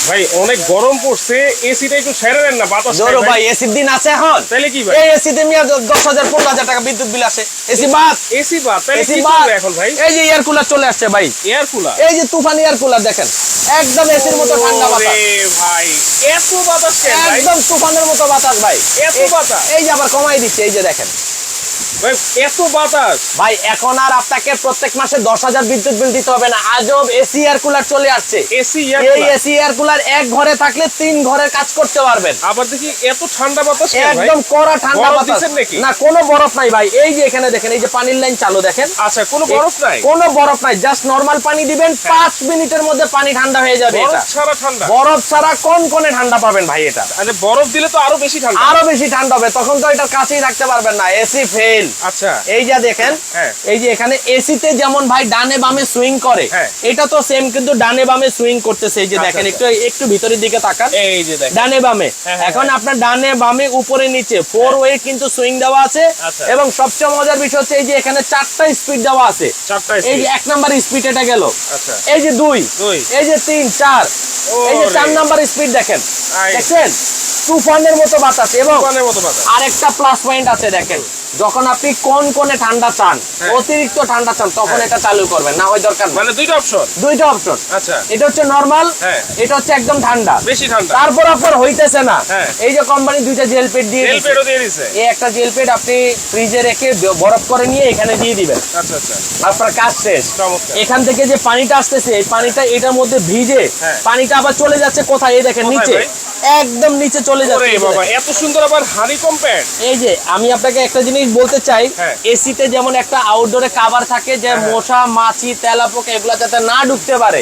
ভাই অনেক গরম পড়ছে, এসিটা একটু ছেড়ে দেন না, বাতাস জোরো ভাই এসির দিন আছে এখন। তাহলে কি ভাই এই এসিতে মিয়া 10,000 15,000 টাকা বিদ্যুৎ বিল আসে। এসি বাদ, এসি বাদ, তাহলে এসি কি বাদ করবে এখন ভাই? এই যে এয়ার কুলার চলে আসছে ভাই, এয়ার কুলার। এই যে তুফান এয়ার কুলার দেখেন, একদম এসির মতো ঠান্ডা বাতাস। ওরে ভাই এত বাতাস কেন ভাই? একদম তুফানের মতো বাতাস ভাই, এত বাতাস। এই যে আবার কমাই দিচ্ছে, এই যে দেখেন ভাই এত বাতাস ভাই। এখন আর আপনাকে প্রত্যেক মাসে 10,000 বিদ্যুৎ বিল দিতে হবে না, আজব এসি এয়ার কুলার চলে আসছে। এসি এয়ার এই কুলার। এসি এয়ার কুলার এক ঘরে থাকলে 3 ঘরের কাজ করতে পারবেন। আবার দেখি এত ঠান্ডা বাতাস কেন ভাই? একদম কড়া ঠান্ডা বরফ বাতাস। দিচ্ছেন নাকি? না কোনো বরফ নাই ভাই, এই যে এখানে দেখেন, এই যে পানির লাইন চালু দেখেন। আচ্ছা কোনো বরফ নাই? কোনো বরফ নাই, জাস্ট নরমাল পানি দিবেন, 5 মিনিটের মধ্যে পানি ঠান্ডা হয়ে যাবে। বরফ এটা ছাড়া ঠান্ডা? বরফ ছাড়া কোন ঠান্ডা পাবেন ভাই এটা। আরে বরফ দিলে তো আরো বেশি ঠান্ডা। আরো বেশি ঠান্ডা হবে, তখন তো এটার কাছেই রাখতে পারবেন না, এসি ফেল। আচ্ছা এই যে দেখেন, হ্যাঁ। এই যে এখানে এসিতে যেমন ভাই ডানে বামে সুইং করে, হ্যাঁ। এটা তো সেম কিন্তু ডানে বামে সুইং করতেছে। এই যে আচ্ছা, দেখেন, আচ্ছা। একটু ভিতরের দিকে তাকান, এই যে দেখেন ডানে বামে। হ্যাঁ, এখন আপনার ডানে বামে উপরে নিচে 4 ওয়ে কিন্তু সুইং দেওয়া আছে। আচ্ছা। এবং সবচেয়ে মজার বিষয় হচ্ছে এই যে এখানে 4টা স্পিড দেওয়া আছে। 4টা এই যে 1 নাম্বার স্পিড এটা গেল, আচ্ছা এই যে 2, দুই। এই যে 3 4, এই যে ওরে। 4 নাম্বার স্পিড দেখেন, আই। দেখছেন তুফানের মতো বাতাস। এবং তুফানের মতো বাতাস। আরেকটা প্লাস পয়েন্ট আছে দেখেন, যখন আপনি কোনে ঠান্ডা চান, হ্যাঁ। অতিরিক্ত ঠান্ডা চান, তখন হ্যাঁ। এটা চালু করবেন, না হয় দরকার নাই। মানে দুইটা অপশন। দুইটা অপশন, আচ্ছা এটা হচ্ছে নরমাল, হ্যাঁ। এটা হচ্ছে একদম ঠান্ডা। বেশি ঠান্ডা। তারপর আপনার হইতেছে না, হ্যাঁ। এই যে কোম্পানি দুইটা জেল পেড দিয়ে তেল দিয়েছে। পেটও দিয়ে দিছে। এই একটা জেল পেড আপনি ফ্রিজে রেখে বরফ করে নিয়ে এখানে দিয়ে দিবেন, আচ্ছা আচ্ছা আপনার কাজ শেষ। চমৎকার। এখান থেকে যে পানিটা আসতেছে, এই পানিটা এটার মধ্যে ভিজে হ্যাঁ। পানিটা আবার চলে যাচ্ছে কোথায়, এই দেখেন কোথায় নিচে, ভাই? একদম নিচে চলে ওরে যাচ্ছে। এই যে বাবা দেখেন। এত সুন্দর আবার হানিকম প্যাড। এই যে আমি আপনাকে একটা জিনিস বলতে চাই, হ্যাঁ। এসিতে যেমন একটা আউটডোরে কভার থাকে যে হ্যাঁ। মশা মাছি তেলাপোকা এগুলা যাতে না ঢুকতে পারে,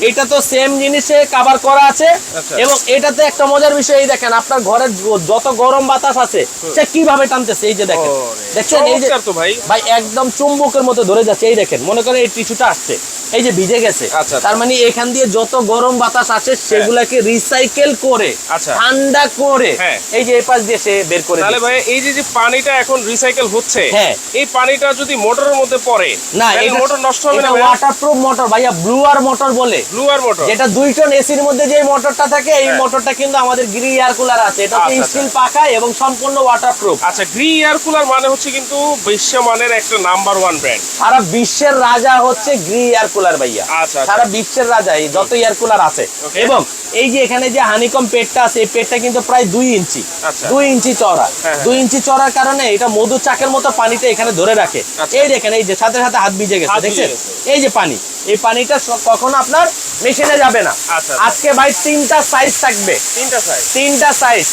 এটা তো সেম জিনিসে কভার করা আছে। আচ্ছা। এবং এটাতে একটা মজার বিষয়, এই দেখেন আপনার ঘরের যত গরম বাতাস আছে সে কিভাবে টানতেছে, এই যে দেখেন, ওরে, দেখছেন এই যে চমৎকার তো ভাই। ভাই একদম চুম্বকের মতো ধরে যাচ্ছে। এই দেখেন, মনে করেন এই টিস্যুটা আসছে, এই যে ভিজে গেছে, আচ্ছা। তার মানে এখান দিয়ে যত গরম বাতাস আছে সেগুলাকে রিসাইকেল করে আচ্ছা। ঠান্ডা করে হ্যাঁ। এই যে এই পাশ দিয়ে সে বের করে তাহলে দিচ্ছে। ভাই এই যে পানিটা এখন রিসাইকেল হচ্ছে, হ্যাঁ। এই পানিটা যদি মোটরের মধ্যে পড়ে না, তাহলে এটা মোটর নষ্ট হবে না? ওয়াটারপ্রুফ মোটর ভাইয়া, ব্লুয়ার মোটর বলে, ব্লুয়ার মোটর। যেটা 2 টন এসির মধ্যে যে মোটরটা থাকে, এই হ্যাঁ। মোটরটা কিন্তু আমাদের গ্রি এয়ার কুলার আছে। এটা আচ্ছা, আচ্ছা। স্টিল পাকা এবং সম্পূর্ণ ওয়াটারপ্রুফ। আচ্ছা গ্রি এয়ার কুলার মানে হচ্ছে কিন্তু বিশ্বমানের একটা নাম্বার 1 ব্র্যান্ড। সারা বিশ্বের রাজা হচ্ছে গ্রি এয়ার কুলার ভাইয়া। আচ্ছা, আচ্ছা। সারা বিশ্বের রাজা এই যত এয়ার কুলার আছে। Okay. এবং এই যে এখানে যে হানিকম পেটটা আছে, এই পেটটা কিন্তু প্রায় 2 ইঞ্চি, আচ্ছা। 2 ইঞ্চি চওড়া। হ্যাঁ, 2 ইঞ্চি চওড়ার কারণে এটা মধু চাকের মতো পানিটা এখানে ধরে রাখে। আচ্ছা। এই দেখেন, এই যে সাথে সাথে হাত ভিজে গেছে, হাত ভিজে দেখছেন গেছে। এই যে পানি, এই পানিটা কখনো আপনার মেশিনে যাবে না। আচ্ছা। আজকে ভাই 3টা সাইজ থাকবে, তিনটা সাইজ। 3টা সাইজ।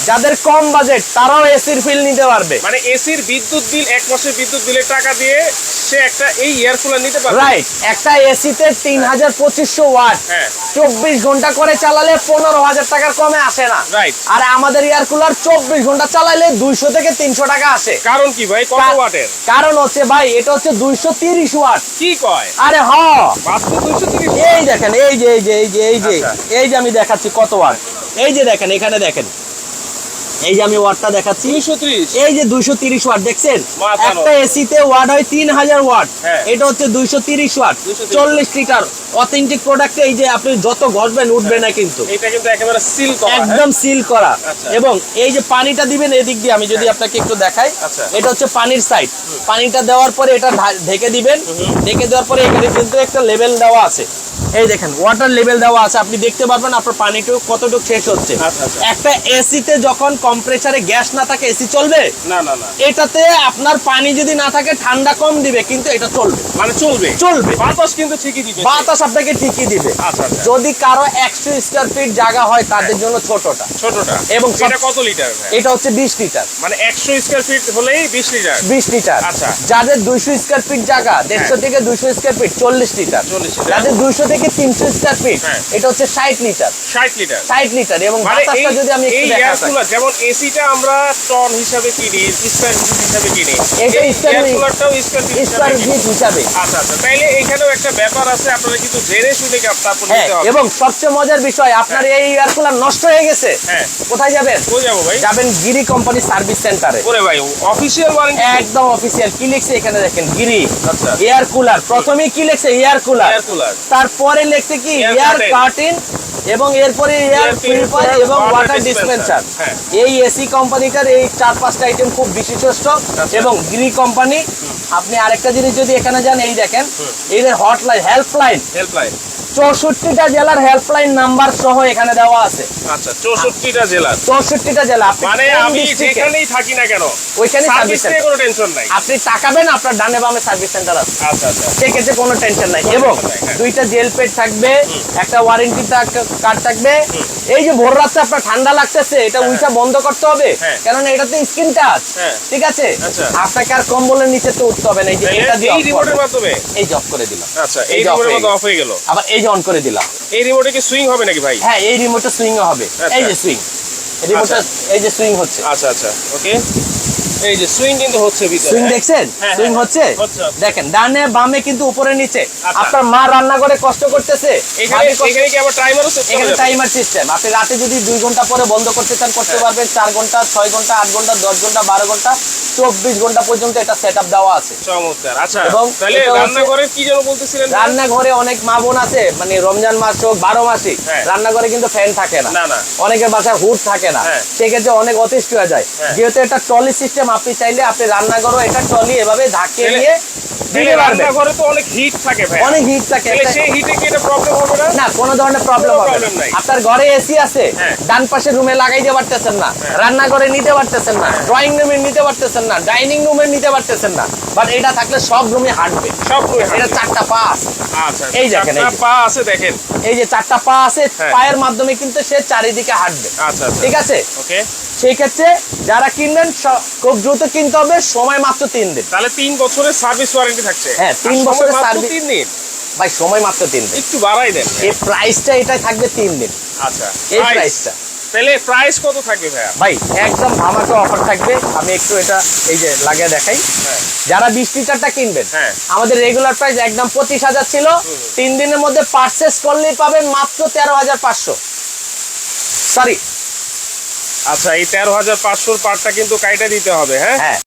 যাদের কম বাজেট তারাও এসির ফিল নিতে পারবে। মানে এসির বিদ্যুৎ বিল, 1 মাসের বিদ্যুৎ বিলের টাকা দিয়ে সে একটা এই এয়ার কুলার নিতে পারবে। রাইট, একটা এসিতে 3250 ওয়াট, হ্যাঁ। 24 ঘন্টা করে চালালে 15,000 টাকার কমে আসে না। রাইট। আর আমাদের এয়ার কুলার 24 ঘন্টা চালালে 200 থেকে 300 টাকা আসে। কারণ কি ভাই, কত ওয়াটের? কারণ হচ্ছে ভাই এটা হচ্ছে 230 ওয়াট। কি কয়? আরে হ, মাত্র 230? এই দেখেন, এই যে এই যে এই যে এই যে আচ্ছা। এই যে আমি দেখাচ্ছি কত ওয়াট। এই যে দেখেন, এখানে দেখেন, এই যে আমি ওয়াটটা দেখাচ্ছি, 230? এই যে 230 ওয়াট দেখছেন। মাথা একটা এসিতে ওয়াট হয় 3000 ওয়াট, হ্যাঁ। এটা হচ্ছে 230 ওয়াট, 230 40 লিটার। অথেন্টিক প্রোডাক্টে এই যে আপনি যত ঘষবেন উঠবে না কিন্তু, এটা কিন্তু একেবারে সিল করা। একদম সিল করা। আচ্ছা। এবং এই যে পানিটা দিবেন এদিক দিয়ে, আমি যদি আপনাকে একটু দেখাই, আচ্ছা। এটা হচ্ছে পানির সাইড। পানিটা দেওয়ার পরে এটা ঢেকে দিবেন, ঢেকে দেওয়ার পরে এখানে কিন্তু একটা লেভেল দেওয়া আছে। এই দেখেন ওয়াটার লেভেল দেওয়া আছে, আপনি দেখতে পারবেন আপনার পানিটুকু কতটুকু শেষ হচ্ছে। আচ্ছা, আচ্ছা। একটা এসিতে যখন কম্প্রেসারে গ্যাস না থাকে এসি চলবে? না না না, এটাতে আপনার পানি যদি না থাকে ঠান্ডা কম দিবে, কিন্তু এটা চলবে, মানে চলবে। চলবে। বাতাস কিন্তু ঠিকই দিবে। বাতাস আপনাকে ঠিকই দিবে। আচ্ছা আচ্ছা। যদি কারো 100 স্কয়ার ফিট জায়গা হয় তাদের জন্য ছোটটা, ছোটটা। এবং এটা কত লিটার ভাই? এটা হচ্ছে 20 লিটার। মানে 100 স্কয়ার ফিট হলেই 20 লিটার। 20 লিটার। আচ্ছা। যাদের 200 স্কয়ার ফিট জায়গা, 150 থেকে 200 স্কয়ার ফিট 40 লিটার। 40 লিটার। যাদের 200 থেকে 300 স্কয়ার ফিট, হ্যাঁ। এটা হচ্ছে 60 লিটার। 60 লিটার। 60 লিটার। এবং মানে বাতাসটা যদি আমি এই একটু এয়ার দেখাই, কুলার যেমন এসিটা আমরা টন হিসাবে কিনি, স্কয়ার ফিট হিসাবে কিনি, এটা এই স্কয়ার এয়ার ফিট, কুলারটাও স্কয়ার ফিট স্কয়ার হিসাবে কিনি। ফিট হিসাবে। আচ্ছা আচ্ছা, তাইলে এখানেও একটা ব্যাপার আছে, আপনারা কিন্তু জেনে শুনে তারপর হ্যাঁ, নিতে হবে। এবং সবচেয়ে মজার বিষয়, আপনার এই এয়ার কুলার নষ্ট হয়ে গেছে, হ্যাঁ। কোথায় যাবেন? কই যাবো ভাই? যাবেন গিরি কোম্পানি সার্ভিস সেন্টারে। ওরে ভাই অফিশিয়াল ওয়ারেন্টি। একদম অফিসিয়াল। কি লিখছে এখানে দেখেন, গিরি আচ্ছা। Air cooler. প্রথমে কি লিখছে? Air cooler. Air cooler. তারপরে এরপরে লিখছে কি Air এয়ার curtain। কার্টেন এবং এরপরে এয়ার Air পিউরিফায়ার purifier, এবং water ওয়াটার dispenser। ডিসপেন্সার। হ্যাঁ। এই এসি কোম্পানিটার এই 4-5টা আইটেম খুব বিশিষ্ট এবং গ্রি কোম্পানি। আপনি আরেকটা জিনিস যদি এখানে যান, এই দেখেন এদের হটলাইন হেল্পলাইন হেল্পলাইন। 64টা জেলার হেল্পলাইন নাম্বার সহ এখানে দেওয়া আছে। আচ্ছা 64টা জেলা, 64টা জেলা। আপনি মানে কোন আমি district-এ? যেখানেই থাকি না কেন ওইখানে সার্ভিস সার্ভিস নিয়ে কোনো টেনশন নাই। আপনি তাকাবেন, আপনার ডানে বামে সার্ভিস সেন্টার আছে, আচ্ছা আচ্ছা সেক্ষেত্রে কোনো টেনশন নাই। কোনো এবং tension নাই, হ্যাঁ। 2টা জেল পেড থাকবে, একটা ওয়ারেন্টি কার্ড থাকবে। এই যে ভোর রাতে আপনার ঠান্ডা লাগতেছে, এটা হ্যাঁ। উইটা বন্ধ করতে হবে, হ্যাঁ। কারণ এটা তো স্ক্রিন টাচ। হ্যাঁ। ঠিক আছে, আচ্ছা। আপনাকে আর কম্বলের নিচে তো উঠতে হবে না। এই যে তাহলে এটা দিয়ে এই off রিমোটের করবেন। মাধ্যমে, এই যে অফ করে দিলাম। আচ্ছা এই এই যে off রিমোটের হয়ে মধ্যে গেল। অফ হয়ে গেল। আবার এই যে অন করে দিলাম। এই রিমোটে কি সুইং হবে নাকি ভাই? হ্যাঁ, এই রিমোটটা সুইং হবে। আচ্ছা। এই যে সুইং, রিমোটটা এই যে সুইং হচ্ছে। আচ্ছা আচ্ছা ওকে, এই যে সুইং কিন্তু হচ্ছে ভিতরে। সুইং হ্যাঁ? দেখছেন? হ্যাঁ, সুইং হ্যাঁ, হচ্ছে। হচ্ছে, হচ্ছে। দেখেন ডানে বামে কিন্তু উপরে নিচে। আচ্ছা। আপনার মা রান্না করে কষ্ট করতেছে, এখানে ভাবি কষ্ট- এখানে কি আবার টাইমারও সেট করা এখানে যাবে? Timer system. আপনি রাতে যদি 2 ঘন্টা পরে বন্ধ করতে চান করতে হ্যাঁ। পারবেন। 4 ঘন্টা, 6 ঘন্টা, 8 ঘন্টা, 10 ঘন্টা, 12 ঘন্টা, 24 ঘন্টা পর্যন্ত এটা সেটআপ দেওয়া আছে। চমৎকার। আচ্ছা এবং তাহলে এটা হচ্ছে- রান্নাঘরের কি যেন বলতেছিলেন? রান্নাঘরে অনেক মা বোন আছে, মানে রমজান মাস হোক 12 মাসই হ্যাঁ। রান্নাঘরে কিন্তু ফ্যান থাকে না, না না অনেকের বাসায় হুড থাকে না, হ্যাঁ। সেক্ষেত্রে অনেক অতিষ্ঠ হয়ে যায়। হ্যাঁ। যেহেতু এটা ট্রলি সিস্টেম, আপনি চাইলে আপনি রান্নাঘরও এটা ট্রলি এভাবে ঝাঁকিয়ে তাহলে- দিয়ে তাহলে দিতে পারবেন। রান্নাঘরে তো অনেক হিট থাকে ভাই। অনেক হিট থাকে। তাহলে সেই হিটে কি এটা প্রবলেম হবে না? না, কোনো ধরনের প্রবলেম কোনো হবে problem না। নাই। আপনার ঘরে এসি আছে, হ্যাঁ। ডান পাশের রুমে লাগাইতে পারতেছেন না, হ্যাঁ। রান্নাঘরে নিতে পারতেছেন না, ড্রয়িং রুমে নিতে পারতেছেন না, ডাইনিং রুমে নিতে পারতেছেন না, বাট এটা থাকলে সব রুমে হাঁটবে। সব রুমে এটা হাঁটবে। 4টা পা আছে। আচ্ছা এই দেখেন, এই চারটা যে। পা আছে দেখেন। এই যে 4টা পা আছে, হ্যাঁ। পায়ের মাধ্যমে কিন্তু সে চারিদিকে হাঁটবে। আচ্ছা আচ্ছা ঠিক আছে, ওকে। সেই ক্ষেত্রে যারা কিনবেন খুব দ্রুত কিনতে হবে, সময় মাত্র 3 দিন। তাহলে 3 বছরের সার্ভিস ওয়ারেন্টি থাকছে। হ্যাঁ, 3 আর সময় বছরের মাত্র সার্ভিস। 3 দিন। ভাই সময় মাত্র 3 দিন। একটু বাড়াই দেন। এই প্রাইসটা এটাই থাকবে 3 দিন। আচ্ছা এই price। প্রাইসটা তাহলে প্রাইস কত থাকবে ভাইয়া? ভাই একদম ধামাকা অফার থাকবে। আমি একটু এটা এই যে লাগিয়ে দেখাই। হ্যাঁ যারা 20 লিটারটা কিনবেন, হ্যাঁ। আমাদের রেগুলার প্রাইস একদম 25,000 ছিল। 3 দিনের মধ্যে পারচেস করলেই পাবেন মাত্র 13,500। সরি, আচ্ছা এই 13,500 পার্টটা কিন্তু কাইটা দিতে হবে। হ্যাঁ হ্যাঁ।